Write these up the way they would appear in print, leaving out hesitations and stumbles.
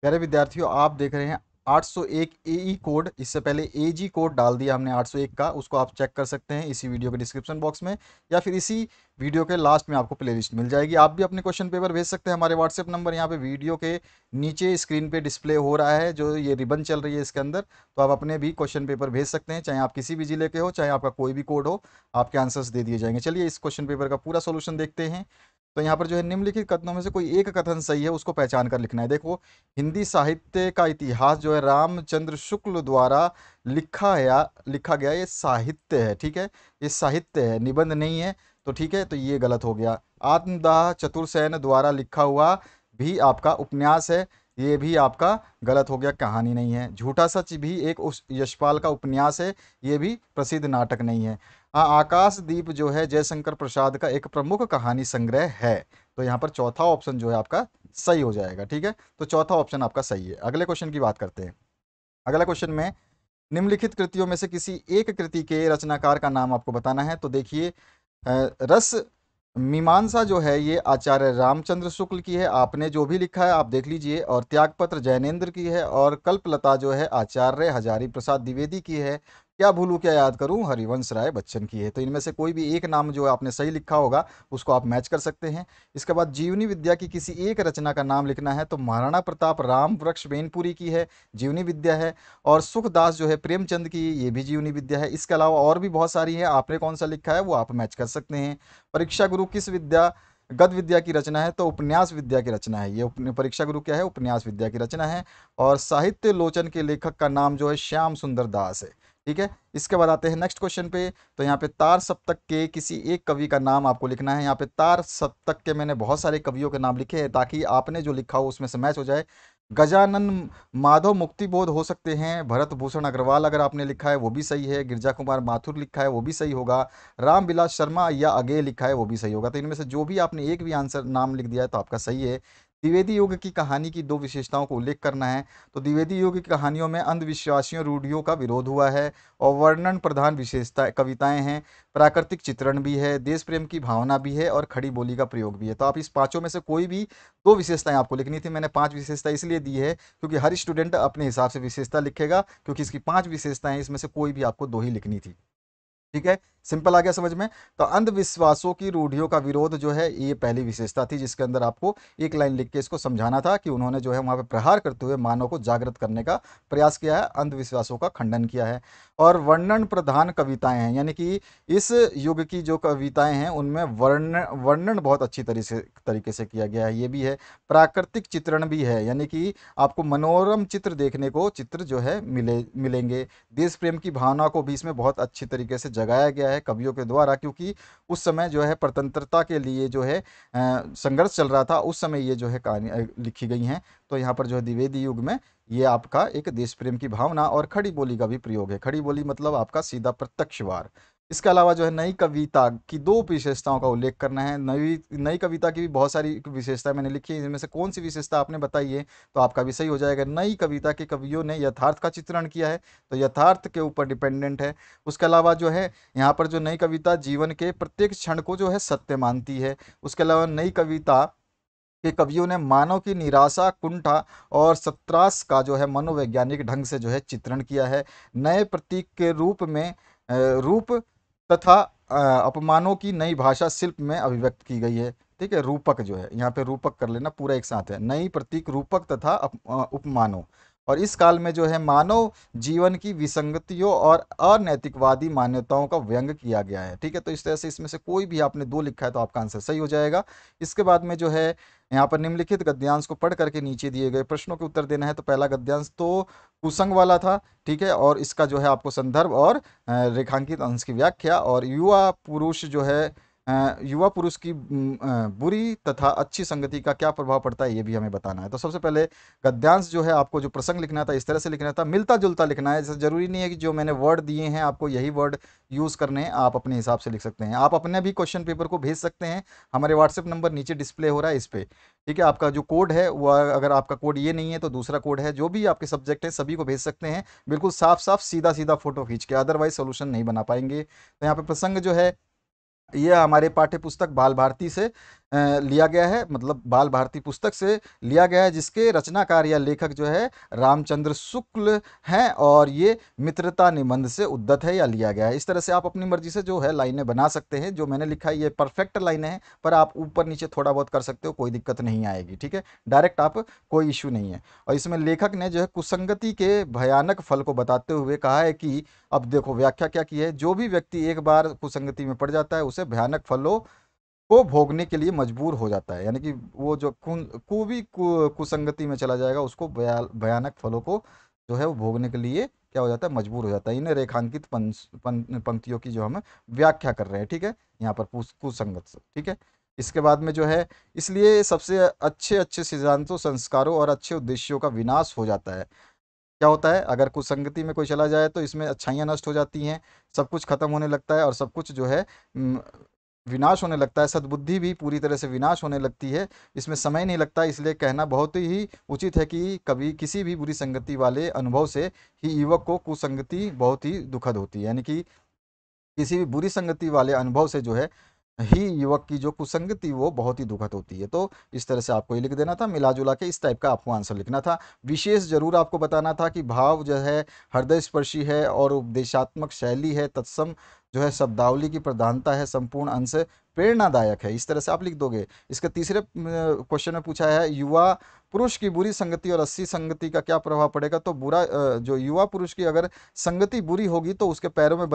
प्यारे विद्यार्थियों, आप देख रहे हैं 801 एई कोड। इससे पहले एजी कोड डाल दिया हमने 801 का, उसको आप चेक कर सकते हैं इसी वीडियो के डिस्क्रिप्शन बॉक्स में, या फिर इसी वीडियो के लास्ट में आपको प्लेलिस्ट मिल जाएगी। आप भी अपने क्वेश्चन पेपर भेज सकते हैं। हमारे व्हाट्सएप नंबर यहाँ पे वीडियो के नीचे स्क्रीन पे डिस्प्ले हो रहा है, जो ये रिबन चल रही है इसके अंदर। तो आप अपने भी क्वेश्चन पेपर भेज सकते हैं, चाहे आप किसी भी जिले के हो, चाहे आपका कोई भी कोड हो, आपके आंसर्स दे दिए जाएंगे। चलिए इस क्वेश्चन पेपर का पूरा सोल्यूशन देखते हैं। तो यहाँ पर जो है निम्नलिखित कथनों में से कोई एक कथन सही है, उसको पहचान कर लिखना है। देखो, हिंदी साहित्य का इतिहास जो है रामचंद्र शुक्ल द्वारा लिखा गया ये साहित्य है। ठीक है, ये साहित्य है, निबंध नहीं है। तो ठीक है, तो ये गलत हो गया। आत्मदाह चतुर्सेन द्वारा लिखा हुआ भी आपका उपन्यास है, ये भी आपका गलत हो गया, कहानी नहीं है। झूठा सच भी एक उस यशपाल का उपन्यास है, ये भी प्रसिद्ध नाटक नहीं है। हाँ, आकाशदीप जो है जयशंकर प्रसाद का एक प्रमुख कहानी संग्रह है। तो यहाँ पर चौथा ऑप्शन जो है आपका सही हो जाएगा। ठीक है, तो चौथा ऑप्शन आपका सही है। अगले क्वेश्चन की बात करते हैं। अगला क्वेश्चन में निम्नलिखित कृतियों में से किसी एक कृति के रचनाकार का नाम आपको बताना है। तो देखिए, रस मीमांसा जो है ये आचार्य रामचंद्र शुक्ल की है, आपने जो भी लिखा है आप देख लीजिए। और त्यागपत्र जैनेन्द्र की है, और कल्पलता जो है आचार्य हजारी प्रसाद द्विवेदी की है। क्या भूलूं क्या याद करूं हरिवंश राय बच्चन की है। तो इनमें से कोई भी एक नाम जो आपने सही लिखा होगा उसको आप मैच कर सकते हैं। इसके बाद जीवनी विद्या की किसी एक रचना का नाम लिखना है। तो महाराणा प्रताप राम वृक्ष बेनपुरी की है, जीवनी विद्या है। और सुखदास जो है प्रेमचंद की, ये भी जीवनी विद्या है। इसके अलावा और भी बहुत सारी है, आपने कौन सा लिखा है वो आप मैच कर सकते हैं। परीक्षा गुरु किस विद्या गद्य विद्या की रचना है। तो उपन्यास विद्या की रचना है ये। परीक्षा गुरु क्या है, उपन्यास विद्या की रचना है। और साहित्य लोचन के लेखक का नाम जो है श्याम सुंदर दास है। ठीक है, इसके बाद आते हैं नेक्स्ट क्वेश्चन पे। तो यहाँ पे तार सप्तक के किसी एक कवि का नाम आपको लिखना है। यहाँ पे तार सप्तक के मैंने बहुत सारे कवियों के नाम लिखे हैं, ताकि आपने जो लिखा हो उसमें से मैच हो जाए। गजानन माधव मुक्तिबोध हो सकते हैं। भरत भूषण अग्रवाल अगर आपने लिखा है वो भी सही है। गिरजा कुमार माथुर लिखा है वो भी सही होगा। रामविलास शर्मा या अगे लिखा है वो भी सही होगा। तो इनमें से जो भी आपने एक भी आंसर नाम लिख दिया है तो आपका सही है। द्विवेदी युग की कहानी की दो विशेषताओं को उल्लेख करना है। तो द्विवेदी युग की कहानियों में अंधविश्वासियों रूढ़ियों का विरोध हुआ है, और वर्णन प्रधान विशेषता कविताएं हैं। प्राकृतिक चित्रण भी है, देश प्रेम की भावना भी है, और खड़ी बोली का प्रयोग भी है। तो आप इस पांचों में से कोई भी दो विशेषताएं आपको लिखनी थी। मैंने पांच विशेषता इसलिए दी है क्योंकि हर स्टूडेंट अपने हिसाब से विशेषता लिखेगा, क्योंकि इसकी पांच विशेषताएं, इसमें से कोई भी आपको दो ही लिखनी थी। ठीक है, सिंपल आ गया समझ में। तो अंधविश्वासों की रूढ़ियों का विरोध जो है ये पहली विशेषता थी, जिसके अंदर आपको एक लाइन लिख के इसको समझाना था कि उन्होंने जो है वहां पे प्रहार करते हुए मानव को जागृत करने का प्रयास किया है, अंधविश्वासों का खंडन किया है। और वर्णन प्रधान कविताएं हैं, यानी कि इस युग की जो कविताएं हैं उनमें वर्णन बहुत अच्छी तरीके से किया गया है, ये भी है। प्राकृतिक चित्रण भी है, यानी कि आपको मनोरम चित्र देखने को चित्र जो है मिलेंगे। देश प्रेम की भावना को भी इसमें बहुत अच्छी तरीके से जगाया गया है कवियों के द्वारा, क्योंकि उस समय जो है स्वतंत्रता के लिए जो है संघर्ष चल रहा था, उस समय ये जो है कहानी लिखी गई हैं। तो यहाँ पर जो है द्विवेदी युग में ये आपका एक देश प्रेम की भावना और खड़ी बोली का भी प्रयोग है। खड़ी बोली मतलब आपका सीधा प्रत्यक्ष वार। इसके अलावा जो है नई कविता की दो विशेषताओं का उल्लेख करना है। नई नई कविता की भी बहुत सारी विशेषताएं मैंने लिखी है, इनमें से कौन सी विशेषता आपने बताई है तो आपका भी सही हो जाएगा। नई कविता के कवियों ने यथार्थ का चित्रण किया है, तो यथार्थ के ऊपर डिपेंडेंट है। उसके अलावा जो है यहाँ पर जो नई कविता जीवन के प्रत्येक क्षण को जो है सत्य मानती है। उसके अलावा नई कविता के कवियों ने मानव की निराशा, कुंठा और सत्रास का जो है मनोवैज्ञानिक ढंग से जो है चित्रण किया है। नए प्रतीक के रूप में रूप तथा अपमानों की नई भाषा शिल्प में अभिव्यक्त की गई है। ठीक है, रूपक जो है यहाँ पे रूपक कर लेना, पूरा एक साथ है। नई प्रतीक, रूपक तथा उपमानों। और इस काल में जो है मानव जीवन की विसंगतियों और अनैतिकवादी मान्यताओं का व्यंग किया गया है। ठीक है, तो इस तरह से इसमें से कोई भी आपने दो लिखा है तो आपका आंसर सही हो जाएगा। इसके बाद में जो है यहाँ पर निम्नलिखित गद्यांश को पढ़ करके नीचे दिए गए प्रश्नों के उत्तर देना है। तो पहला गद्यांश तो कुसंग वाला था। ठीक है, और इसका जो है आपको संदर्भ और रेखांकित अंश की व्याख्या, और युवा पुरुष जो है युवा पुरुष की बुरी तथा अच्छी संगति का क्या प्रभाव पड़ता है ये भी हमें बताना है। तो सबसे पहले गद्यांश जो है आपको जो प्रसंग लिखना था इस तरह से लिखना था, मिलता जुलता लिखना है। जैसे जरूरी नहीं है कि जो मैंने वर्ड दिए हैं आपको यही वर्ड यूज़ करने हैं, आप अपने हिसाब से लिख सकते हैं। आप अपने भी क्वेश्चन पेपर को भेज सकते हैं, हमारे व्हाट्सएप नंबर नीचे डिस्प्ले हो रहा है इस पे। ठीक है, आपका जो कोड है वो, अगर आपका कोड ये नहीं है तो दूसरा कोड है, जो भी आपके सब्जेक्ट है सभी को भेज सकते हैं, बिल्कुल साफ साफ सीधा सीधा फोटो खींच के, अदरवाइज सोल्यूशन नहीं बना पाएंगे। तो यहाँ पे प्रसंग जो है ये हमारे पाठ्य पुस्तक बाल भारती से लिया गया है, मतलब बाल भारती पुस्तक से लिया गया है, जिसके रचनाकार या लेखक जो है रामचंद्र शुक्ल हैं, और ये मित्रता निबंध से उद्धत है या लिया गया है। इस तरह से आप अपनी मर्जी से जो है लाइनें बना सकते हैं। जो मैंने लिखा है ये परफेक्ट लाइनें हैं, पर आप ऊपर नीचे थोड़ा बहुत कर सकते हो, कोई दिक्कत नहीं आएगी, ठीक है। डायरेक्ट आप, कोई इशू नहीं है। और इसमें लेखक ने जो है कुसंगति के भयानक फल को बताते हुए कहा है कि, अब देखो व्याख्या क्या की है, जो भी व्यक्ति एक बार कुसंगति में पड़ जाता है उसे भयानक फलों को भोगने के लिए मजबूर हो जाता है। यानी कि वो जो कुसंगति में चला जाएगा, उसको भयानक फलों को जो है वो भोगने के लिए क्या हो जाता है, मजबूर हो जाता है। इन रेखांकित पंक्तियों की जो हम व्याख्या कर रहे हैं, ठीक है, यहाँ पर कुसंगत से, ठीक है। इसके बाद में जो है, इसलिए सबसे अच्छे अच्छे सिद्धांतों, संस्कारों और अच्छे उद्देश्यों का विनाश हो जाता है। क्या होता है, अगर कुसंगति में कोई चला जाए तो इसमें अच्छाइयाँ नष्ट हो जाती हैं, सब कुछ खत्म होने लगता है, और सब कुछ जो है विनाश होने लगता है। सद्बुद्धि भी पूरी तरह से विनाश होने लगती है, इसमें समय नहीं लगता। इसलिए कहना बहुत ही उचित है कि कभी किसी भी बुरी संगति वाले अनुभव से ही युवक को कुसंगति बहुत ही दुखद होती है। यानी कि किसी भी बुरी संगति वाले अनुभव से जो है ही युवक की जो कुसंगति वो बहुत ही दुखद होती है। तो इस तरह से आपको ये लिख देना था, मिला जुला के इस टाइप का आपको आंसर लिखना था। विशेष जरूर आपको बताना था कि भाव जो है हृदय स्पर्शी है और उपदेशात्मक शैली है, तत्सम जो है शब्दावली की प्रधानता है, संपूर्ण अंश प्रेरणादायक है। इस तरह से आप लिख दोगे। इसके तीसरे क्वेश्चन में पूछा है, युवा पुरुष की बुरी संगति और अस्सी संगति का क्या प्रभाव पड़ेगा। तो बुरा जो युवा पुरुष की अगर संगति बुरी होगी तो उसके पैरों में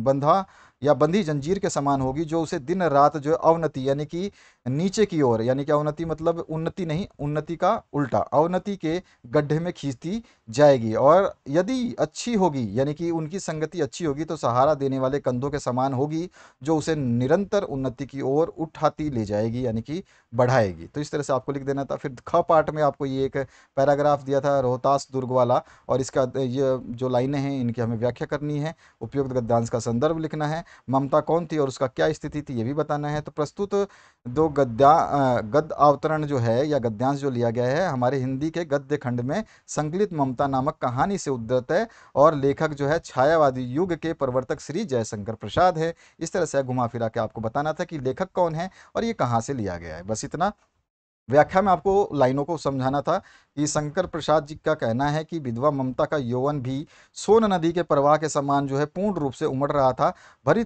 बंधा या बंधी जंजीर के समान होगी, जो उसे दिन रात जो है अवनति, यानी कि नीचे की ओर, यानी कि अवनति मतलब उन्नति नहीं, उन्नति का उल्टा, अवनति के गड्ढे में खींचती जाएगी। और यदि अच्छी होगी, यानी कि उनकी संगति अच्छी होगी, तो सहारा देने वाले कंधों के समान होगी, जो उसे निरंतर उन्नति की ओर उठाती ले जाएगी, यानी कि बढ़ाएगी। तो इस तरह से आपको लिख देना था। फिर ख पार्ट में आपको ये एक पैराग्राफ दिया था रोहतास दुर्ग वाला, और इसका ये जो लाइनें हैं इनकी हमें व्याख्या करनी है, उपयुक्त गद्यांश का संदर्भ लिखना है, ममता कौन थी और उसका क्या स्थिति थी ये भी बताना है। तो प्रस्तुत दो गद्य अवतरण जो है या गद्यांश जो लिया गया है, हमारे हिंदी के गद्य खंड में संकलित ममता नामक कहानी से उद्धृत है, और लेखक जो है छायावादी युग के प्रवर्तक श्री जयशंकर प्रसाद है। इस तरह से घुमा फिरा के आपको बताना था कि लेखक कौन है और ये कहाँ से लिया गया है, बस इतना। व्याख्या में आपको लाइनों को समझाना था कि शंकर प्रसाद जी का कहना है कि विधवा ममता का यौवन भी सोन नदी के प्रवाह के समान जो है पूर्ण रूप से उमड़ रहा था। भरी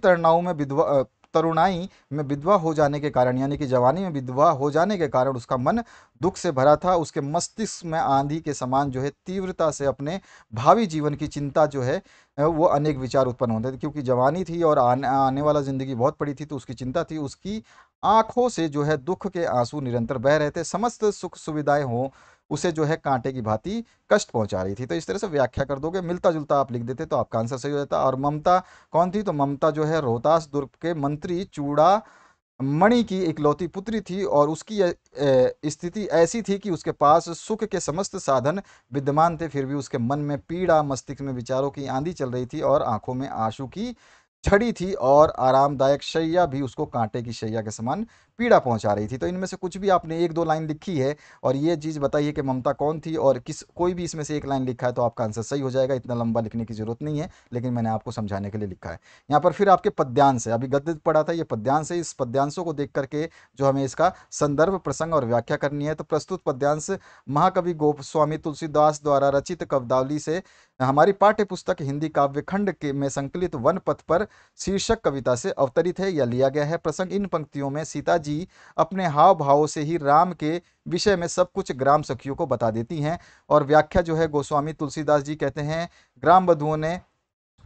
तरुणाई में विधवा हो जाने के कारण, यानी कि जवानी में विधवा हो जाने के कारण उसका मन दुख से भरा था। उसके मस्तिष्क में आंधी के समान जो है तीव्रता से अपने भावी जीवन की चिंता जो है वो अनेक विचार उत्पन्न होते थे, क्योंकि जवानी थी और आने वाला जिंदगी बहुत पड़ी थी, तो उसकी चिंता थी। उसकी आंखों से जो है दुख के आंसू निरंतर बह रहे थे। समस्त सुख सुविधाएं हो उसे जो है कांटे की भांति कष्ट पहुंचा रही थी। तो इस तरह से व्याख्या कर दोगे, मिलता जुलता आप लिख देते तो आपका आंसर सही हो जाता। और ममता कौन थी, तो ममता जो है रोहतास दुर्ग के मंत्री चूड़ा मणि की इकलौती पुत्री थी, और उसकी स्थिति ऐसी थी कि उसके पास सुख के समस्त साधन विद्यमान थे, फिर भी उसके मन में पीड़ा, मस्तिष्क में विचारों की आंधी चल रही थी, और आंखों में आंसू की झड़ी थी, और आरामदायक शैया भी उसको कांटे की शैया के समान पीड़ा पहुंचा रही थी। तो इनमें से कुछ भी आपने एक दो लाइन लिखी है और ये चीज़ बताइए कि ममता कौन थी, और किस कोई भी इसमें से एक लाइन लिखा है तो आपका आंसर सही हो जाएगा। इतना लंबा लिखने की जरूरत नहीं है, लेकिन मैंने आपको समझाने के लिए लिखा है। यहाँ पर फिर आपके पद्यांश है, अभी गद्य पढ़ा था, ये पद्यांश है। इस पद्यांशों को देख करके जो हमें इसका संदर्भ, प्रसंग और व्याख्या करनी है। तो प्रस्तुत पद्यांश महाकवि गोस्वामी तुलसीदास द्वारा रचित कव्यावली से हमारी पाठ्य पुस्तक हिंदी काव्य खंड के में संकलित वन पथ पर शीर्षक कविता से अवतरित है या लिया गया है। प्रसंग, इन पंक्तियों में सीता जी अपने हाव भावों से ही राम के विषय में सब कुछ ग्राम सखियों को बता देती हैं। और व्याख्या जो है गोस्वामी तुलसीदास जी कहते हैं, ग्राम बधुओं ने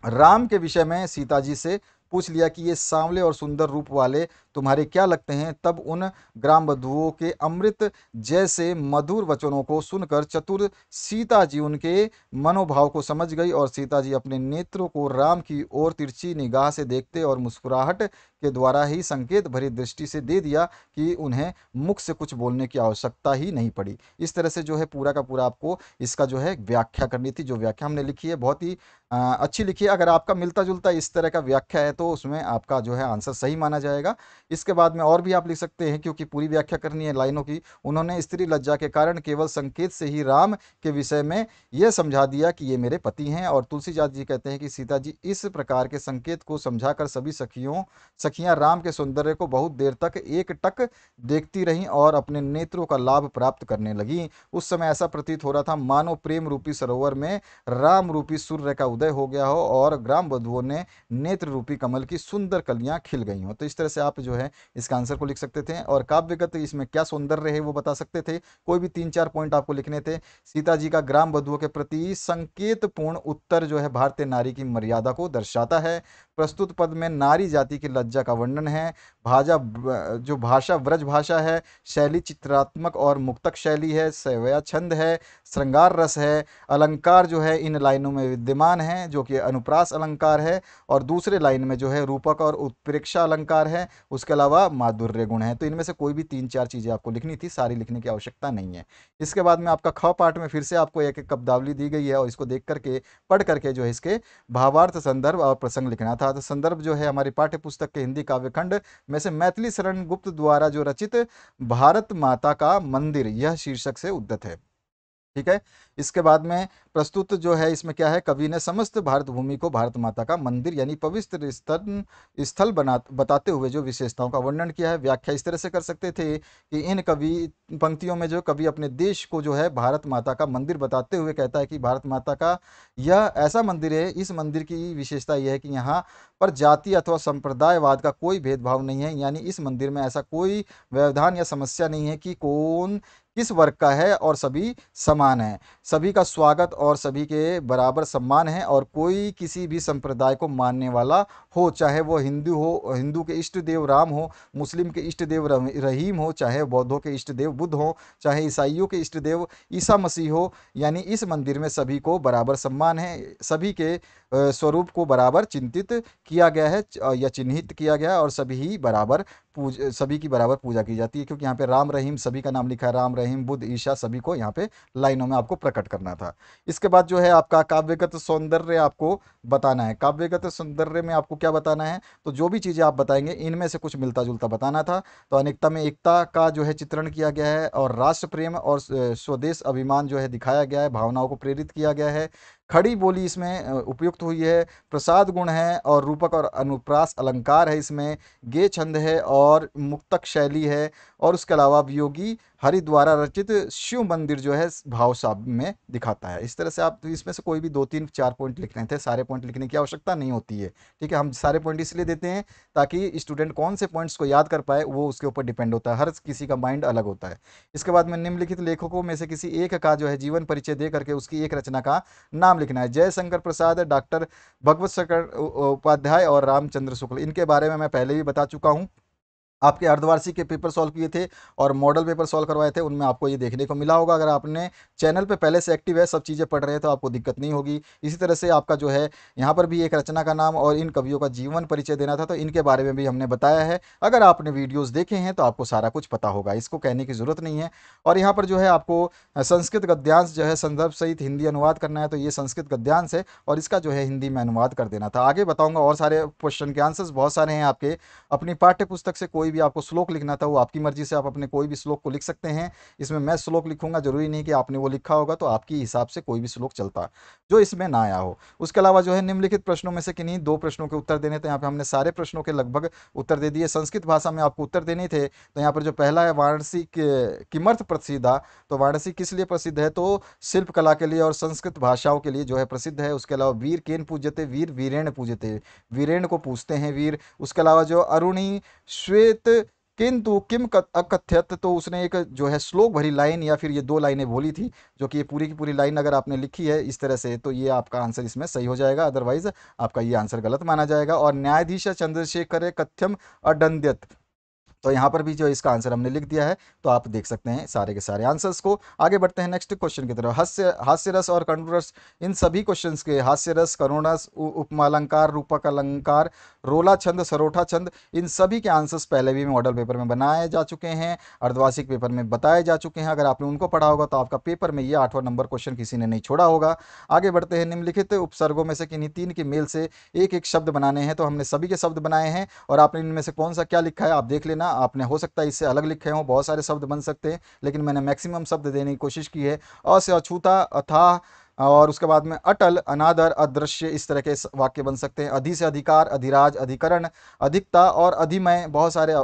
राम के विषय में सीता जी से पूछ लिया कि ये सांवले और सुंदर रूप वाले तुम्हारे क्या लगते हैं। तब उन ग्राम बधुओं के अमृत जैसे मधुर वचनों को सुनकर चतुर सीता जी उनके मनोभाव को समझ गई, और सीता जी अपने नेत्रों को राम की ओर तिरछी निगाह से देखते और मुस्कुराहट के द्वारा ही संकेत भरी दृष्टि से दे दिया कि उन्हें मुख से कुछ बोलने की आवश्यकता ही नहीं पड़ी। इस तरह से जो है पूरा का पूरा आपको इसका जो है व्याख्या करनी थी। जो व्याख्या हमने लिखी है बहुत ही अच्छी लिखी है। अगर आपका मिलता जुलता इस तरह का व्याख्या है तो उसमें आपका जो है आंसर सही माना जाएगा। इसके बाद में और भी आप लिख सकते हैं, क्योंकि पूरी व्याख्या करनी है लाइनों की। उन्होंने स्त्री लज्जा के कारण केवल संकेत से ही राम के विषय में यह समझा दिया कि ये मेरे पति हैं। और तुलसीदास जी कहते हैं कि सीता जी इस प्रकार के संकेत को समझाकर सभी सखियां राम के सौंदर्य को बहुत देर तक एक टक देखती रहीं और अपने नेत्रों का लाभ प्राप्त करने लगी। उस समय ऐसा प्रतीत हो रहा था मानो प्रेम रूपी सरोवर में राम रूपी सूर्य का उदय हो गया हो और ग्राम बधुओं ने नेत्र रूपी कमल की सुंदर कलियां खिल गई हो। तो इस तरह से आप जो है इसका आंसर को लिख सकते थे। और काव्यगत इसमें क्या सौंदर्य है वो बता सकते थे। कोई भी 3-4 पॉइंट आपको लिखने थे। सीता जी का ग्राम बधुओं के प्रति संकेतपूर्ण उत्तर जो है भारतीय नारी की मर्यादा को दर्शाता है। प्रस्तुत पद में नारी जाति की लज्जा का वर्णन है। जो भाषा ब्रज भाषा है, शैली चित्रात्मक और मुक्तक शैली है, सवया छंद है, श्रृंगार रस है। अलंकार जो है इन लाइनों में विद्यमान है, जो कि अनुप्रास अलंकार है। और दूसरे लाइन में जो है रूपक और उत्प्रेक्षा अलंकार है। उसके अलावा माधुर्य गुण है। तो इनमें से कोई भी 3-4 चीज़ें आपको लिखनी थी, सारी लिखने की आवश्यकता नहीं है। इसके बाद में आपका ख पार्ट में फिर से आपको एक एक शब्दावली दी गई है और इसको देख करके पढ़ करके जो है इसके भावार्थ, संदर्भ और प्रसंग लिखना था। तो संदर्भ जो है हमारी पाठ्य पुस्तक के हिंदी काव्यखंड में से मैथिली शरण गुप्त द्वारा जो रचित भारत माता का मंदिर, यह शीर्षक से उद्धत है। ठीक है। इसके बाद में प्रस्तुत जो है इसमें क्या है, कवि ने समस्त भारत भूमि को भारत माता का मंदिर यानी पवित्र स्थल बताते हुए जो विशेषताओं का वर्णन किया है। व्याख्या इस तरह से कर सकते थे कि इन कवि पंक्तियों में जो कवि अपने देश को जो है भारत माता का मंदिर बताते हुए कहता है कि भारत माता का यह ऐसा मंदिर है, इस मंदिर की विशेषता यह है कि यहाँ पर जाति अथवा संप्रदायवाद का कोई भेदभाव नहीं है। यानी इस मंदिर में ऐसा कोई व्यवधान या समस्या नहीं है कि कौन किस वर्ग का है, और सभी समान हैं। सभी का स्वागत और सभी के बराबर सम्मान है। और कोई किसी भी संप्रदाय को मानने वाला हो, चाहे वो हिंदू के इष्ट देव राम हो, मुस्लिम के इष्ट देव रहीम हो, चाहे बौद्धों के इष्ट देव बुद्ध हो, चाहे ईसाइयों के इष्ट देव ईसा मसीह हो। यानी इस मंदिर में सभी को बराबर सम्मान है। सभी के स्वरूप को बराबर चिंतित किया गया है या चिन्हित किया गया है, और सभी की बराबर पूजा की जाती है। क्योंकि यहाँ पे राम रहीम सभी का नाम लिखा है, राम रहीम बुद्ध ईशा सभी को यहाँ पे लाइनों में आपको प्रकट करना था। इसके बाद जो है आपका काव्यगत सौंदर्य आपको बताना है। काव्यगत सौंदर्य में आपको क्या बताना है, तो जो भी चीज़ें आप बताएंगे इनमें से कुछ मिलता जुलता बताना था। तो अनेकता में एकता का जो है चित्रण किया गया है, और राष्ट्र प्रेम और स्वदेश अभिमान जो है दिखाया गया है, भावनाओं को प्रेरित किया गया है। खड़ी बोली इसमें उपयुक्त हुई है। प्रसाद गुण है और रूपक और अनुप्रास अलंकार है इसमें। गे छंद है और मुक्तक शैली है। और उसके अलावा वियोगी हरि द्वारा रचित शिव मंदिर जो है भाव साहब में दिखाता है। इस तरह से आप इसमें से कोई भी 2-3-4 पॉइंट लिख रहे थे, सारे पॉइंट लिखने की आवश्यकता नहीं होती है। ठीक है, हम सारे पॉइंट इसलिए देते हैं ताकि स्टूडेंट कौन से पॉइंट्स को याद कर पाए, वो उसके ऊपर डिपेंड होता है। हर किसी का माइंड अलग होता है। इसके बाद में निम्नलिखित लेखकों में से किसी एक का जो है जीवन परिचय दे करके उसकी एक रचना का नाम लिखना है। जयशंकर प्रसाद, डॉक्टर भगवत शंकर उपाध्याय और रामचंद्र शुक्ल, इनके बारे में मैं पहले भी बता चुका हूँ। आपके अर्धवार्षिक के पेपर सॉल्व किए थे और मॉडल पेपर सॉल्व करवाए थे, उनमें आपको ये देखने को मिला होगा। अगर आपने चैनल पे पहले से एक्टिव है, सब चीज़ें पढ़ रहे हैं, तो आपको दिक्कत नहीं होगी। इसी तरह से आपका जो है यहाँ पर भी एक रचना का नाम और इन कवियों का जीवन परिचय देना था, तो इनके बारे में भी हमने बताया है। अगर आपने वीडियोज़ देखे हैं तो आपको सारा कुछ पता होगा, इसको कहने की ज़रूरत नहीं है। और यहाँ पर जो है आपको संस्कृत गद्यांश जो है संदर्भ सहित हिंदी अनुवाद करना है, तो ये संस्कृत गद्यांश है और इसका जो है हिंदी में अनुवाद कर देना था। आगे बताऊँगा, और सारे क्वेश्चन के आंसर्स बहुत सारे हैं आपके। अपनी पाठ्य पुस्तक से कोई भी आपको श्लोक लिखना था, वो आपकी मर्जी से आप अपने कोई भी श्लोक को लिख सकते हैं। इसमें मैं श्लोक लिखूंगा, जरूरी नहीं कि आपने वो लिखा होगा, तो आपकी हिसाब से कोई भी श्लोक चलता जो इसमें ना आया हो। उसके अलावा जो है निम्नलिखित प्रश्नों में से किन्हीं 2 प्रश्नों के उत्तर देने थे। यहाँ पे हमने सारे प्रश्नों के लगभग उत्तर दे दिए। संस्कृत भाषा में आपको उत्तर देने थे, तो यहाँ पर जो पहला है वाराणसी किमर्थ प्रसिद्ध, तो वाराणसी किस लिए प्रसिद्ध है, तो शिल्प कला के लिए और संस्कृत भाषाओं के लिए जो है प्रसिद्ध है। उसके अलावा वीर केन पूज्यते, वीर वीरेण पूज्यते, वीरेण को पूछते हैं वीर। उसके अलावा जो अरुणी श्वेत किंतु किम अकथ्यत, तो उसने एक जो है श्लोक भरी लाइन या फिर ये 2 लाइनें बोली थी, जो कि ये पूरी की पूरी लाइन अगर आपने लिखी है इस तरह से, तो ये आपका आंसर इसमें सही हो जाएगा। अदरवाइज आपका ये आंसर गलत माना जाएगा। और न्यायाधीश चंद्रशेखर कथ्यम अडंद्यत, तो यहाँ पर भी जो इसका आंसर हमने लिख दिया है, तो आप देख सकते हैं सारे के सारे आंसर्स को। आगे बढ़ते हैं नेक्स्ट क्वेश्चन की तरफ। हास्य रस और करुण रस, इन सभी क्वेश्चंस के हास्य रस, करुण रस, उपमालंकार, रूपक अलंकार, रोला छंद, सरोठा छंद, इन सभी के आंसर्स पहले भी मॉडल पेपर में बनाए जा चुके हैं, अर्धवार्षिक पेपर में बताए जा चुके हैं। अगर आपने उनको पढ़ा होगा तो आपका पेपर में ये 8वां नंबर क्वेश्चन किसी ने नहीं छोड़ा होगा। आगे बढ़ते हैं। निम्नलिखित उपसर्गों में से किन्हीं 3 के मेल से एक एक शब्द बनाने हैं। तो हमने सभी के शब्द बनाए हैं और आपने इनमें से कौन सा क्या लिखा है आप देख लेना। आपने हो सकता है इससे अलग लिखे हों, बहुत सारे शब्द बन सकते हैं, लेकिन मैंने मैक्सिमम शब्द देने की कोशिश की है। अ से अछूता, अथाह, और उसके बाद में अटल, अनादर, अदृश्य, इस तरह के वाक्य बन सकते हैं। अधि से अधिकार, अधिराज, अधिकरण, अधिकता और अधिमय, बहुत सारे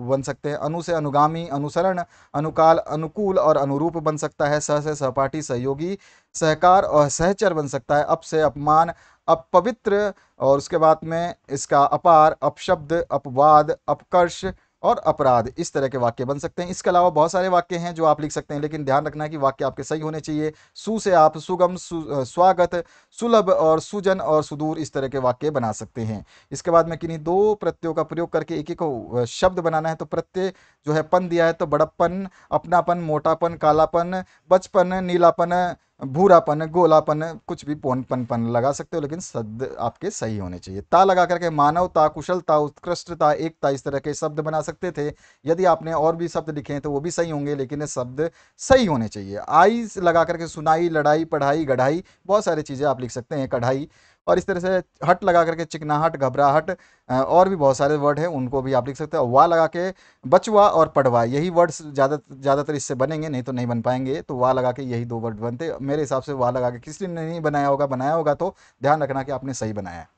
बन सकते हैं। अनु से अनुगामी, अनुसरण, अनुकाल, अनुकूल और अनुरूप बन सकता है। सह से सहपाठी, सहयोगी, सहकार और सहचर बन सकता है। अप से अपमान, अपवित्र, और उसके बाद में इसका अपार, अपशब्द, अपवाद, अपकर्ष और अपराध, इस तरह के वाक्य बन सकते हैं। इसके अलावा बहुत सारे वाक्य हैं जो आप लिख सकते हैं, लेकिन ध्यान रखना है कि वाक्य आपके सही होने चाहिए। सु से आप सुगम, स्वागत, सुलभ और सुजन और सुदूर, इस तरह के वाक्य बना सकते हैं। इसके बाद में किन्हीं 2 प्रत्ययों का प्रयोग करके एक एक शब्द बनाना है। तो प्रत्यय जो है पन दिया है, तो बड़प्पन, अपनापन, मोटापन, कालापन, बचपन, नीलापन, भूरापन, गोलापन, कुछ भी पन लगा सकते हो, लेकिन शब्द आपके सही होने चाहिए। ता लगा करके मानवता, कुशलता, उत्कृष्टता, एकता, इस तरह के शब्द बना सकते थे। यदि आपने और भी शब्द लिखे हैं तो वो भी सही होंगे, लेकिन ये शब्द सही होने चाहिए। आई लगा करके सुनाई, लड़ाई, पढ़ाई, गढ़ाई, बहुत सारी चीज़ें आप लिख सकते हैं, कढ़ाई। और इस तरह से हट लगा करके चिकनाहट, घबराहट, और भी बहुत सारे वर्ड हैं, उनको भी आप लिख सकते हो। वाह लगा के बचवा और पढ़वा, यही वर्ड्स ज़्यादातर इससे बनेंगे, नहीं तो नहीं बन पाएंगे। तो वाह लगा के यही 2 वर्ड बनते मेरे हिसाब से। वाह लगा के किसी ने नहीं बनाया होगा, बनाया होगा तो ध्यान रखना कि आपने सही बनाया है।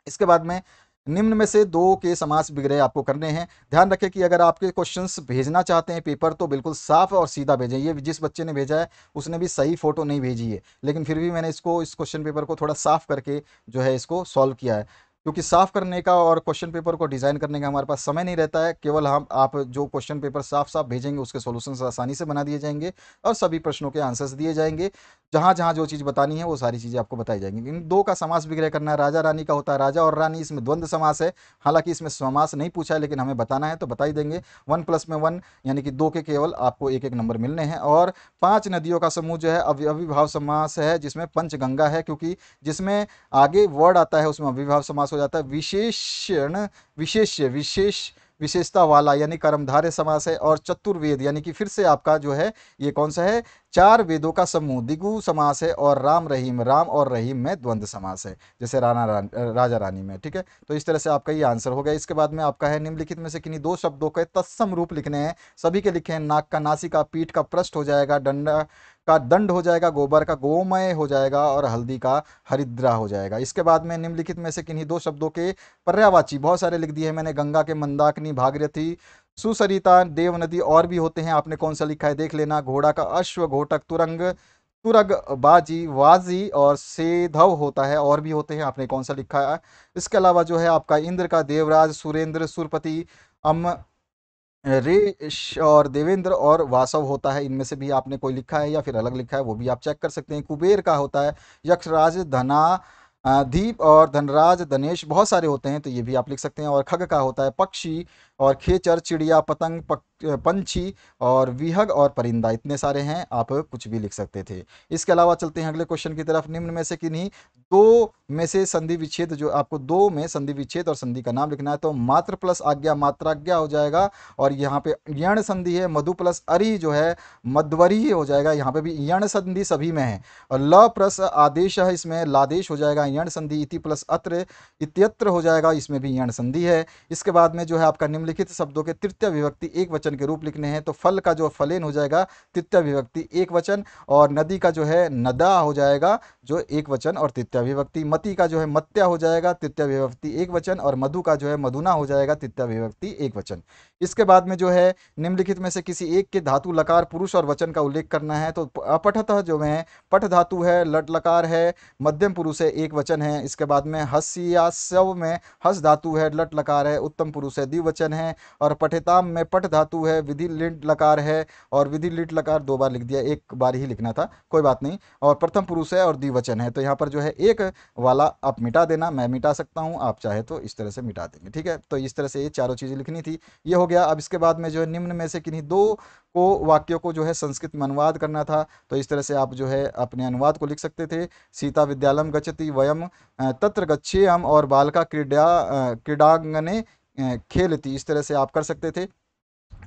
इसके बाद में निम्न में से 2 के समास विग्रह आपको करने हैं। ध्यान रखें कि अगर आपके क्वेश्चंस भेजना चाहते हैं पेपर, तो बिल्कुल साफ और सीधा भेजें। ये जिस बच्चे ने भेजा है उसने भी सही फोटो नहीं भेजी है, लेकिन फिर भी मैंने इसको, इस क्वेश्चन पेपर को थोड़ा साफ करके जो है इसको सॉल्व किया है, क्योंकि साफ करने का और क्वेश्चन पेपर को डिज़ाइन करने का हमारे पास समय नहीं रहता है। केवल हम आप जो क्वेश्चन पेपर साफ साफ भेजेंगे उसके सॉल्यूशंस आसानी से बना दिए जाएंगे और सभी प्रश्नों के आंसर्स दिए जाएंगे। जहाँ जहाँ जो चीज़ बतानी है वो सारी चीज़ें आपको बताई जाएंगी। इन 2 का समास विग्रह करना है। राजा रानी का होता है राजा और रानी, इसमें द्वंद्व समास है। हालांकि इसमें समास नहीं पूछा है, लेकिन हमें बताना है तो बता ही देंगे। 1 + 1 यानी कि 2 के केवल आपको एक एक नंबर मिलने हैं। और 5 नदियों का समूह जो है अविभाव समास है, जिसमें पंचगंगा है, क्योंकि जिसमें आगे वर्ड आता है उसमें अविभाव समास हो जाता है। विशेषण, विशेष्य, विशेषता वाला यानी कर्मधारय समास है। और चतुर्वेद यानी कि फिर से आपका जो है ये कौन सा है, 4 वेदों का समूह दिगु समास है। और राम रहीम, राम और रहीम में द्वंद्व समास है, जैसे राजा रानी में। ठीक है, तो इस तरह से आपका ये आंसर हो गया। इसके बाद में आपका है निम्नलिखित में से किन्हीं 2 शब्दों के तत्सम रूप लिखने हैं। सभी के लिखे हैं। नाक का नासिका, पीठ का पृष्ठ हो जाएगा, डंडा का दंड हो जाएगा, गोबर का गोमय हो जाएगा और हल्दी का हरिद्रा हो जाएगा। इसके बाद में निम्नलिखित में से किन्हीं 2 शब्दों के पर्यायवाची, बहुत सारे लिख दिए हैं मैंने। गंगा के मंदाकिनी, भागीरथी, सुसरिता, देव नदी, और भी होते हैं, आपने कौन सा लिखा है देख लेना। घोड़ा का अश्व, घोटक, तुरंग, तुरग, बाजी, वाजी और सेधव होता है, और भी होते हैं, आपने कौन सा लिखा है। इसके अलावा जो है आपका इंद्र का देवराज, सुरेंद्र, सुरपति, अम, रेश और देवेंद्र और वासव होता है। इनमें से भी आपने कोई लिखा है या फिर अलग लिखा है, वो भी आप चेक कर सकते हैं। कुबेर का होता है यक्षराज, धना, दीप और धनराज, धनेश, बहुत सारे होते हैं, तो ये भी आप लिख सकते हैं। और खग का होता है पक्षी और खेचर, चिड़िया, पतंग, पंछी और विहग और परिंदा, इतने सारे हैं, आप कुछ भी लिख सकते थे। इसके अलावा चलते हैं अगले क्वेश्चन की तरफ। निम्न में से किन्हीं 2 में से संधि विच्छेद, जो आपको 2 में संधि विच्छेद और संधि का नाम लिखना है। तो मात्र प्लस आज्ञा मात्राज्ञा हो जाएगा, और यहाँ पे यण संधि है। मधु प्लस अरि जो है मध्वरी हो जाएगा, यहाँ पे भी यण संधि सभी में है। और ल प्लस आदेश है, इसमें लादेश हो जाएगा यण संधि। इति प्लस अत्र, इत्यत्र हो जाएगा, इसमें भी यण संधि है। इसके बाद में जो है आपका निम्नलिखित शब्दों के तृतीय विभक्ति एक वचन के रूप लिखने हैं। तो फल का जो फलेन हो जाएगा तृतीय विभक्ति एक वचन, और नदी का जो है नदा हो जाएगा जो एक वचन और तृतीय विभक्ति। मति का जो है मत्या हो जाएगा तृतीय विभक्ति एक वचन, और मधु का जो है मधुना हो जाएगा तृतीय विभक्ति एक वचन। इसके बाद में जो है निम्नलिखित में से किसी एक के धातु लकार पुरुष और वचन का उल्लेख करना है। तो अपठतः जो है पठ धातु है, लट लकार है, मध्यम पुरुष है, एक वचन है। इसके बाद में हस्यास्व में हस धातु है, लट लकार है, उत्तम पुरुष है, द्विवचन है। और पठिताम में पठ धातु है, विधि लिट लकार है, और विधि लिट लकार 2 बार लिख दिया, एक बार ही लिखना था, कोई बात नहीं। और प्रथम पुरुष है और द्विवचन है। तो यहाँ पर जो है एक वाला आप मिटा देना, मैं मिटा सकता हूँ, आप चाहे तो इस तरह से मिटा देंगे। ठीक है, तो इस तरह से ये चारों चीज़ें लिखनी थी। ये हो गया। अब इसके बाद में जो है निम्न में से किन्हीं दो को वाक्यों को जो है संस्कृत में अनुवाद करना था। तो इस तरह से आप जो है अपने अनुवाद को लिख सकते थे। सीता विद्यालयम गच्छति वयम तत्र गच्छेयम और बालका क्रीडांगने खेलती, इस तरह से आप कर सकते थे।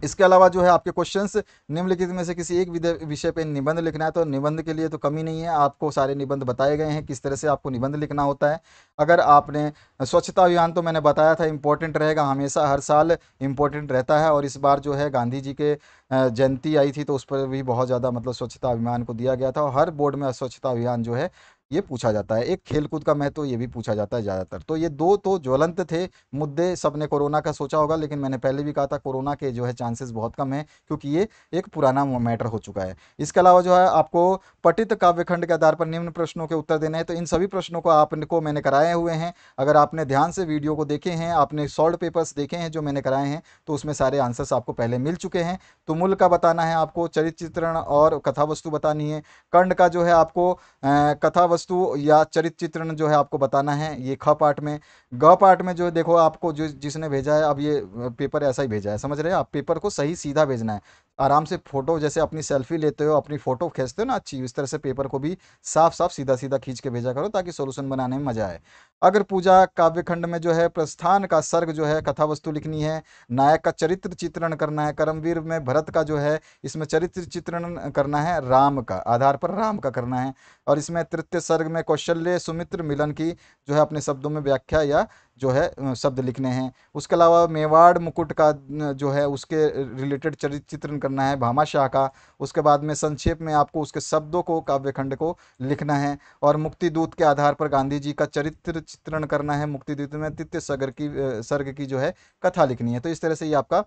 इसके अलावा जो है आपके क्वेश्चंस निम्नलिखित में से किसी एक विषय पे निबंध लिखना है, तो निबंध के लिए तो कमी नहीं है, आपको सारे निबंध बताए गए हैं किस तरह से आपको निबंध लिखना होता है। अगर आपने स्वच्छता अभियान तो मैंने बताया था इम्पोर्टेंट रहेगा, हमेशा हर साल इम्पोर्टेंट रहता है। और इस बार जो है गांधी जी के जयंती आई थी तो उस पर भी बहुत ज़्यादा मतलब स्वच्छता अभियान को दिया गया था। और हर बोर्ड में स्वच्छता अभियान जो है ये पूछा जाता है। एक खेलकूद का महत्व ये भी पूछा जाता है ज़्यादातर। तो ये दो तो ज्वलंत थे मुद्दे, सबने कोरोना का सोचा होगा, लेकिन मैंने पहले भी कहा था कोरोना के जो है चांसेस बहुत कम है, क्योंकि ये एक पुराना मैटर हो चुका है। इसके अलावा जो है आपको पठित काव्यखंड के आधार पर निम्न प्रश्नों के उत्तर देने हैं। तो इन सभी प्रश्नों को आपको मैंने कराए हुए हैं। अगर आपने ध्यान से वीडियो को देखे हैं, आपने सॉल्व पेपर्स देखे हैं जो मैंने कराए हैं, तो उसमें सारे आंसर्स आपको पहले मिल चुके हैं। तुमुल का बताना है आपको, चरित्र चित्रण और कथा वस्तु बतानी है। कर्ण का जो है आपको कथा वस्तु या चरित्र चित्रण जो है आपको बताना है, ये ख पार्ट में। ग पार्ट में जो है देखो आपको जो जिसने भेजा है, अब ये पेपर ऐसा ही भेजा है, समझ रहे हैं आप, पेपर को सही सीधा भेजना है। आराम से फोटो, जैसे अपनी सेल्फी लेते हो, अपनी फोटो खींचते हो ना अच्छी, इस तरह से पेपर को भी साफ साफ सीधा सीधा खींच के भेजा करो, ताकि सॉल्यूशन बनाने में मजा आए। अगर पूजा काव्यखंड में जो है प्रस्थान का सर्ग जो है कथा वस्तु लिखनी है, नायक का चरित्र चित्रण करना है। कर्मवीर में भरत का जो है इसमें चरित्र चित्रण करना है, राम का आधार पर राम का करना है। और इसमें तृतीय सर्ग में कौशल्य सुमित्र मिलन की जो है अपने शब्दों में व्याख्या या जो है शब्द लिखने हैं। उसके अलावा मेवाड़ मुकुट का जो है उसके रिलेटेड चरित्र चित्रण करना है, भामाशाह का। उसके बाद में संक्षेप में आपको उसके शब्दों को काव्यखंड को लिखना है। और मुक्तिदूत के आधार पर गांधी जी का चरित्र चित्रण करना है। मुक्तिदूत में तृतीय सर्ग की जो है कथा लिखनी है। तो इस तरह से ये आपका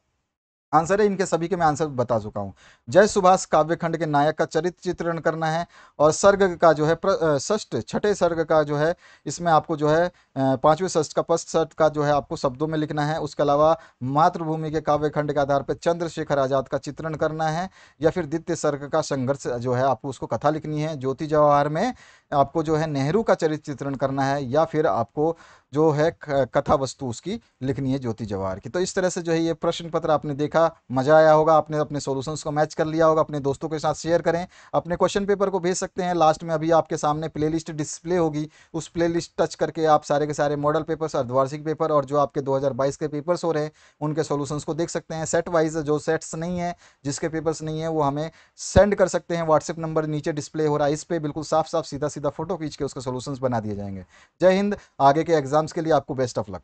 आंसर है। इनके सभी के मैं आंसर बता चुका हूँ। जय सुभाष काव्यखंड के नायक का चरित्र चित्रण करना है। और सर्ग का जो है षष्ठ छठे सर्ग का जो है इसमें आपको जो है पांचवें षष्ठ का फर्स्ट षष्ठ का जो है आपको शब्दों में लिखना है। उसके अलावा मातृभूमि के काव्यखंड के आधार पर चंद्रशेखर आजाद का चित्रण करना है। या फिर द्वितीय सर्ग का संघर्ष जो है आपको उसको कथा लिखनी है। ज्योति जवाहर में आपको जो है नेहरू का चरित्र चित्रण करना है। या फिर आपको जो है कथा वस्तु उसकी लिखनी है ज्योति जवाहर की। तो इस तरह से जो है ये प्रश्न पत्र आपने देखा, मजा आया होगा, आपने अपने सॉल्यूशंस को मैच कर लिया होगा। अपने दोस्तों के साथ शेयर करें, अपने क्वेश्चन पेपर को भेज सकते हैं। लास्ट में अभी आपके सामने प्लेलिस्ट डिस्प्ले होगी, उस प्लेलिस्ट टच करके आप सारे के सारे मॉडल पेपर्स, अर्धवार्षिक पेपर और जो आपके 2022 के पेपर्स हो रहे हैं उनके सॉल्यूशंस को देख सकते हैं। सेट वाइज जो सेट्स नहीं है, जिसके पेपर्स नहीं है, वो हमें सेंड कर सकते हैं। व्हाट्सएप नंबर नीचे डिस्प्ले हो रहा है, इस पर बिल्कुल साफ साफ सीधा सीधा फोटो खींच के उसके सॉल्यूशंस बना दिए जाएंगे। जय हिंद। आगे के एग्जाम्स के लिए आपको बेस्ट ऑफ लक।